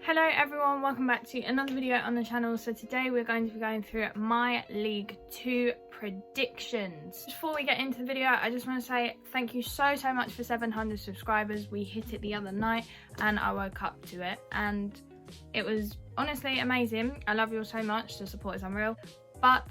Hello everyone, welcome back to another video on the channel. So today we're going to be going through my League 2 predictions. Before we get into the video, I just want to say thank you so much for 700 subscribers. We hit it the other night and I woke up to it and it was honestly amazing. I love you all so much, the support is unreal. But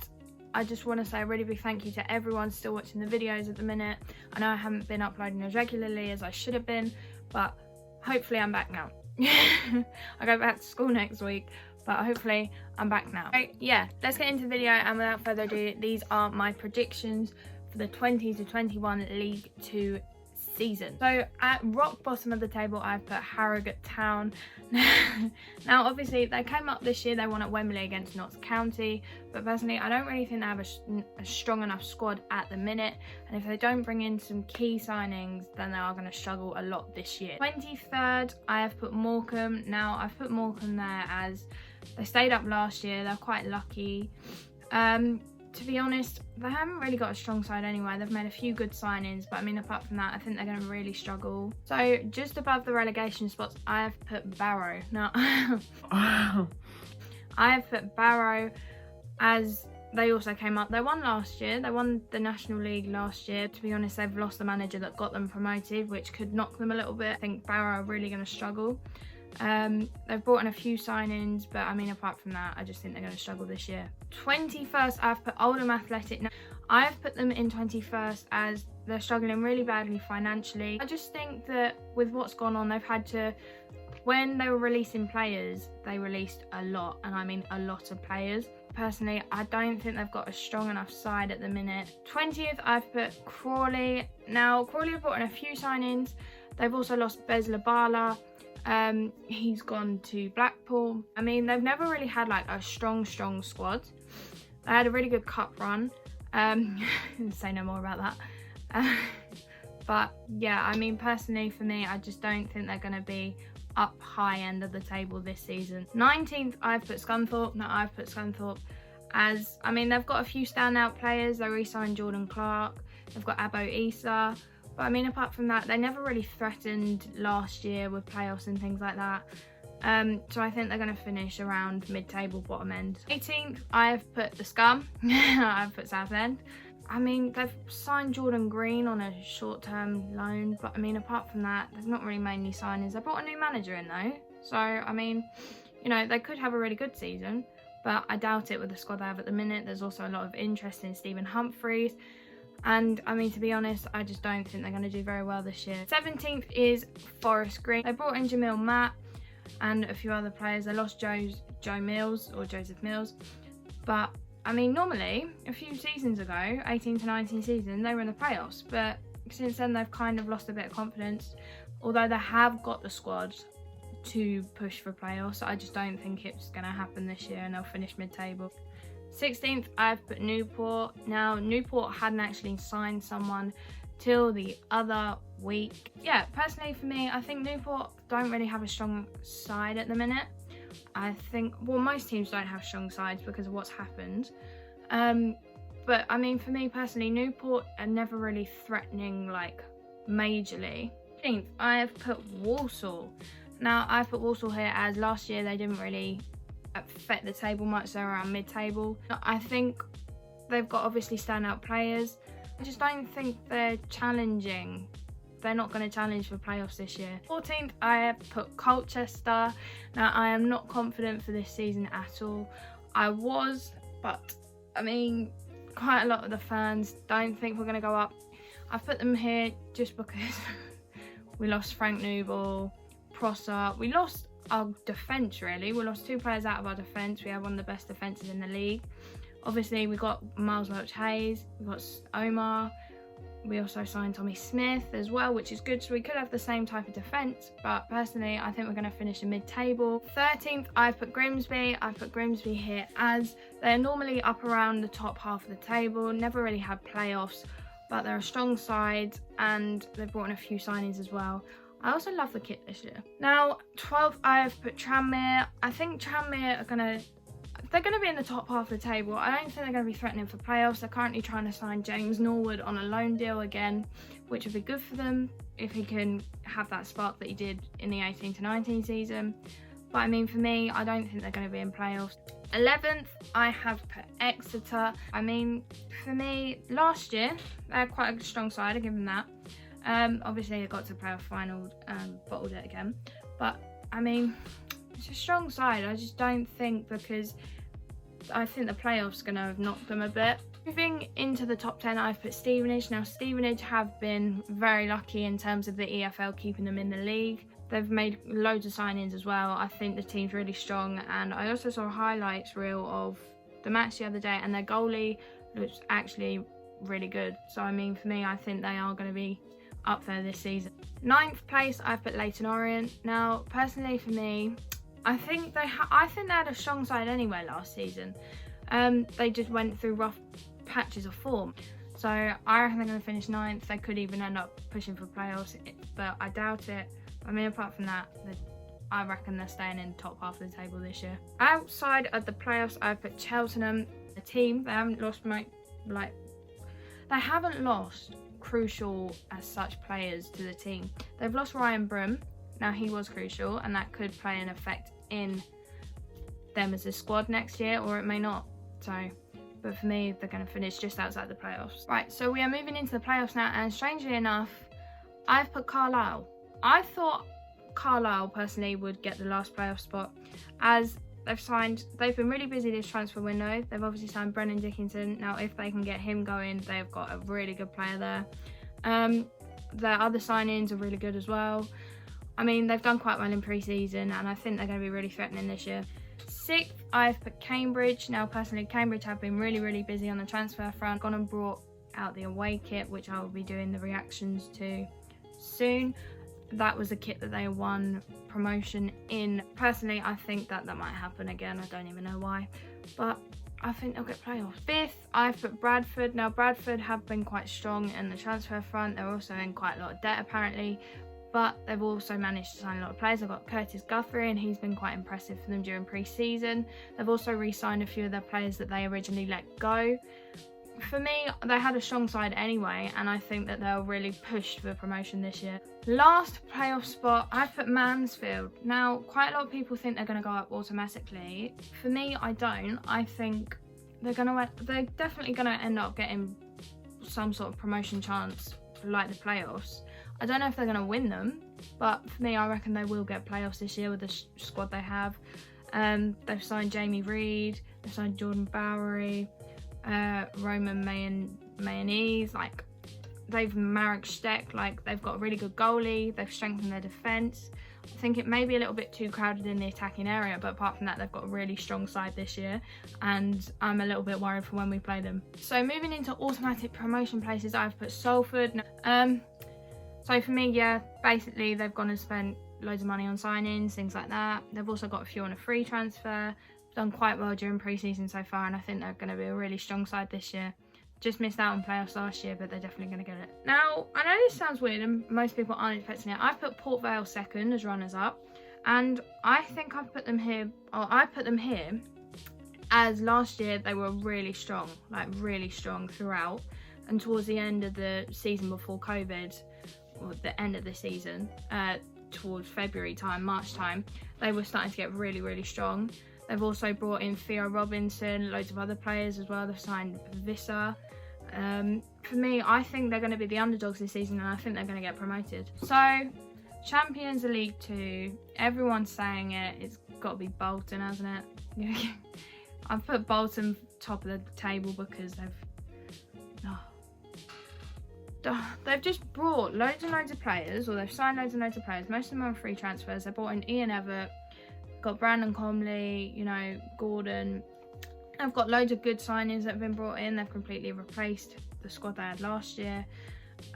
I just want to say a really big thank you to everyone still watching the videos at the minute. I know I haven't been uploading as regularly as I should have been, but hopefully I'm back now. I go back to school next week, but hopefully I'm back now. So yeah, let's get into the video, and without further ado, these are my predictions for the 20 to 21 League 2 season. So at rock bottom of the table, I've put Harrogate Town. Now obviously they came up this year, they won at Wembley against Notts County, but personally I don't really think they have a strong enough squad at the minute, and if they don't bring in some key signings then they are going to struggle a lot this year. 23rd I have put Morecambe. Now I've put Morecambe there as they stayed up last year, they're quite lucky. To be honest, they haven't really got a strong side anyway. They've made a few good signings, but I mean, apart from that, I think they're going to really struggle. So just above the relegation spots, I have put Barrow. Now, I have put Barrow as they also came up. They won last year. They won the National League last year. To be honest, they've lost the manager that got them promoted, which could knock them a little bit. I think Barrow are really going to struggle. They've brought in a few signings, but I mean, apart from that, I just think they're going to struggle this year. 21st, I've put Oldham Athletic. Now, I've put them in 21st as they're struggling really badly financially. I just think that with what's gone on, they've had to, when they were releasing players, they released a lot, and I mean a lot of players. Personally, I don't think they've got a strong enough side at the minute. 20th, I've put Crawley. Now, Crawley have brought in a few signings. They've also lost Bez Labala. He's gone to Blackpool. I mean, they've never really had like a strong squad. They had a really good cup run. Say no more about that. But yeah, I mean, personally for me, I just don't think they're going to be up high end of the table this season. 19th, I've put Scunthorpe. Now I've put Scunthorpe as, I mean, they've got a few standout players. They re-signed Jordan Clark. They've got Abo Issa. But I mean, apart from that, they never really threatened last year with playoffs and things like that. So I think they're going to finish around mid-table, bottom end. 18th, I've put the Scum. I've put Southend. I mean, they've signed Jordan Green on a short-term loan. But I mean, apart from that, they've not really made any signings. They brought a new manager in though. So, I mean, you know, they could have a really good season. But I doubt it with the squad they have at the minute. There's also a lot of interest in Stephen Humphreys. And I mean, to be honest, I just don't think they're going to do very well this year. 17th is Forest Green. They brought in Jamil Matt and a few other players. They lost Joe Mills, or Joseph Mills. But I mean, normally a few seasons ago, 18 to 19 season, they were in the playoffs. But since then, they've kind of lost a bit of confidence. Although they have got the squad to push for playoffs, I just don't think it's going to happen this year, and they'll finish mid-table. 16th, I've put Newport. Now, Newport hadn't actually signed someone till the other week. Yeah, personally for me, I think Newport don't really have a strong side at the minute. I think, well, most teams don't have strong sides because of what's happened. But I mean, for me personally, Newport are never really threatening, like, majorly. 15th, I have put Walsall. Now, I've put Walsall here as last year they didn't really affect the table much. They're around mid-table. I think they've got obviously standout players. I just don't think they're challenging. They're not going to challenge for playoffs this year. 14th, I have put Colchester. Now, I am not confident for this season at all. I was, but I mean, quite a lot of the fans don't think we're going to go up. I've put them here just because we lost Frank Nouble, Prosser. We lost our defence, really. We lost two players out of our defence. We have one of the best defences in the league. Obviously, we got Miles Welch-Hayes, we got Omar. We also signed Tommy Smith as well, which is good. So we could have the same type of defence, but personally, I think we're going to finish in mid-table. 13th, I've put Grimsby. I've put Grimsby here as they're normally up around the top half of the table, never really had playoffs, but they're a strong side and they've brought in a few signings as well. I also love the kit this year. Now, 12th, I have put Tranmere. I think Tranmere are they're going to be in the top half of the table. I don't think they're going to be threatening for playoffs. They're currently trying to sign James Norwood on a loan deal again, which would be good for them if he can have that spark that he did in the 18 to 19 season. But I mean, for me, I don't think they're going to be in playoffs. 11th, I have put Exeter. I mean, for me, last year, they had quite a strong side, I give them that. Obviously, they got to playoff final and bottled it again. But, I mean, it's a strong side. I just don't think, because I think the playoffs are going to have knocked them a bit. Moving into the top 10, I've put Stevenage. Now, Stevenage have been very lucky in terms of the EFL keeping them in the league. They've made loads of signings as well. I think the team's really strong, and I also saw a highlights reel of the match the other day, and their goalie looks actually really good. So I mean, for me, I think they are going to be up there this season. 9th place, I've put Leyton Orient. Now, personally for me, I think they had a strong side anyway last season. They just went through rough patches of form. So I reckon they're going to finish 9th. They could even end up pushing for playoffs, but I doubt it. I mean, apart from that, I reckon they're staying in the top half of the table this year. Outside of the playoffs, I've put Cheltenham. The team, they haven't lost they haven't lost crucial as such players to the team. They've lost Ryan Broom. Now, he was crucial, and that could play an effect in them as a squad next year, or it may not. So, but for me, they're going to finish just outside the playoffs. Right, so we are moving into the playoffs now, and strangely enough, I've put Carlisle. I thought Carlisle personally would get the last playoff spot, as they've been really busy this transfer window. They've obviously signed Brennan Dickinson. Now, if they can get him going, they've got a really good player there. Their other signings are really good as well. I mean, they've done quite well in pre-season, and I think they're going to be really threatening this year. 6th, I've put Cambridge. Now, personally, Cambridge have been really, really busy on the transfer front. Gone and brought out the away kit, which I will be doing the reactions to soon. That was a kit that they won promotion in. Personally, I think that might happen again. I don't even know why, but I think they'll get playoffs. 5th, I've put Bradford. Now, Bradford have been quite strong in the transfer front. They're also in quite a lot of debt apparently, but they've also managed to sign a lot of players. They've got Curtis Guthrie, and he's been quite impressive for them during pre-season. They've also re-signed a few of their players that they originally let go. For me, they had a strong side anyway, and I think that they'll really push for promotion this year. Last playoff spot, I've put Mansfield. Now, quite a lot of people think they're going to go up automatically. For me, I don't. I think they're definitely going to end up getting some sort of promotion chance like the playoffs. I don't know if they're going to win them, but for me, I reckon they will get playoffs this year with the squad they have. They've signed Jamie Reid, they've signed Jordan Bowery, Roman Mayonnaise, they've Marek Steck, they've got a really good goalie, they've strengthened their defence. I think it may be a little bit too crowded in the attacking area, but apart from that, they've got a really strong side this year, and I'm a little bit worried for when we play them. So moving into automatic promotion places, I've put Salford. So for me, yeah, basically they've gone and spent loads of money on signings, things like that. They've also got a few on a free transfer. Done quite well during pre-season so far, and I think they're going to be a really strong side this year. Just missed out on playoffs last year, but they're definitely going to get it. Now, I know this sounds weird and most people aren't expecting it. I've put Port Vale second as runners-up, and I think I've put them here, or I put them here as last year they were really strong throughout, and towards the end of the season before COVID, or the end of the season, towards February time, March time, they were starting to get really, really strong. They've also brought in Theo Robinson, loads of other players as well. They've signed Visser. For me, I think they're going to be the underdogs this season, and I think they're going to get promoted. So, Champions of League 2, everyone's saying it. It's got to be Bolton, hasn't it? I've put Bolton top of the table because they've just brought loads and loads of players, or they've signed loads and loads of players. Most of them are free transfers. They brought in Ian Everett, got Brandon Comley, Gordon. I've got loads of good signings that have been brought in. They've completely replaced the squad they had last year.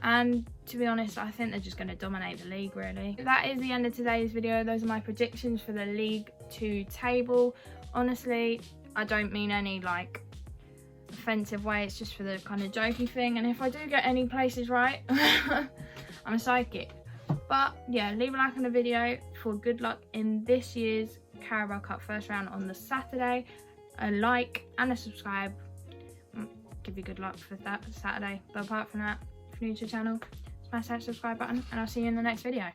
And to be honest, I think they're just going to dominate the league, really. That is the end of today's video. Those are my predictions for the League 2 table. Honestly, I don't mean any offensive way. It's just for the kind of jokey thing. And if I do get any places right, I'm a psychic. But yeah, leave a like on the video for good luck in this year's Carabao Cup first round on the Saturday. A like and a subscribe give you good luck for that Saturday. But apart from that, if you're new to the channel, smash that subscribe button, and I'll see you in the next video.